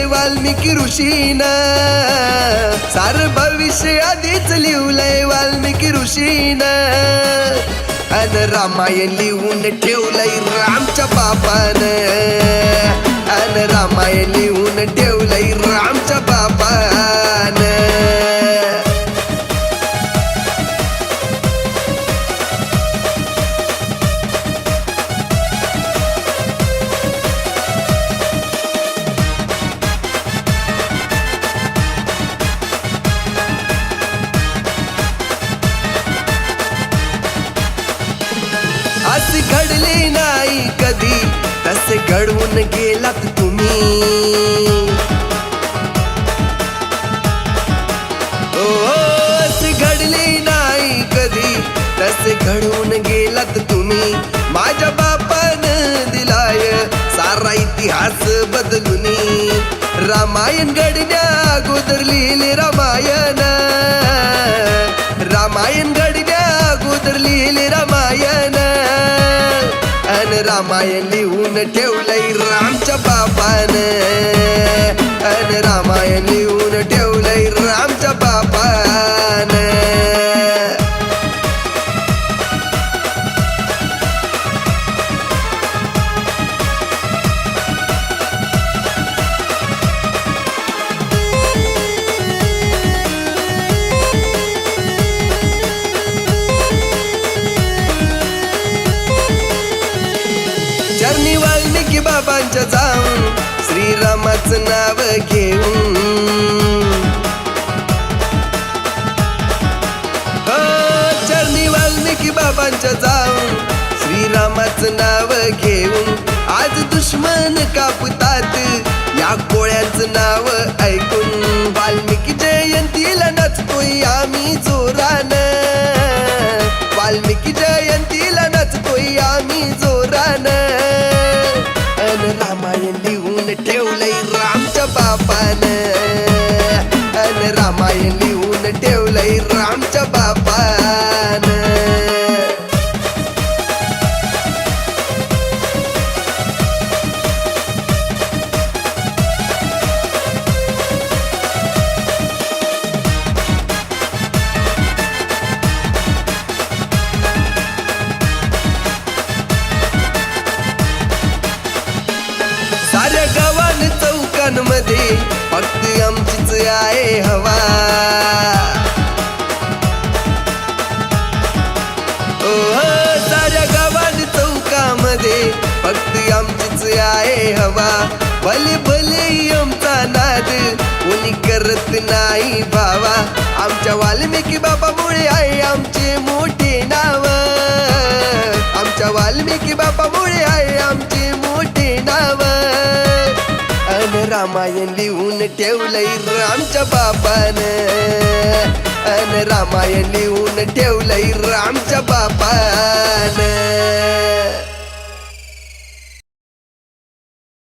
वाल्मिकी ऋषीन, सार भविष्य आधीच लिवलंय वाल्मिकी ऋषीन. अन रामायण लिहून ठेवलंय रामच्या बापान, अन रामायण लिहून ठेवलंय रामच्या बापान. असे घडले नाही कधी, तसे घडवून गेलात तुम्ही. ओ असे घडले नाही कधी, तसे घडवून गेलात तुम्ही. माझ्या बापानं दिलाय सारा इतिहास बदलूनी. रामायण घडण्या अगोदर लिहिले रामायण, रामायण घडण्या अगोदर लिहिले रामायण. अन रामायण लिहून ठेवलंय रामच्या बापान, अन रामायण लिहून ठेवलंय रामच्या बापान. चरणी वाल्मिकी बाबांच्या जाऊन श्रीरामाचं नाव घेऊन, चरणी वाल्मिकी बाबांच्या जाऊन श्रीरामाचं नाव घेऊन. आज दुश्मन कापतात या कोळ्यांचं नाव ऐकून. वाल्मिकी जयंतीला नाचतोय आम्ही जोरान, वाल्मिकी जयंतीला नाचतोय आम्ही जोरान. अन रामायण लिहून ठेवलंय रामच्या बापान, अन रामायण लिहून ठेवलंय रामच्या बापान. साऱ्या गावान चौकांमध्ये फक्त आमचीच आहे हवा. ओ साऱ्या गावान चौकामध्ये फक्त आमचीच आहे हवा. भले भले आमचा नाद कोणी करत नाही भावा. आमच्या वाल्मिकी बाबामुळे आहे आमचे मोठे नाव, आमच्या वाल्मिकी बाबामुळे आहे आमचे मोठे नाव. अन रामायण लिहून ठेवलंय रामच्या बापान, अन रामायण लिहून ठेवलंय रामच्या बापान.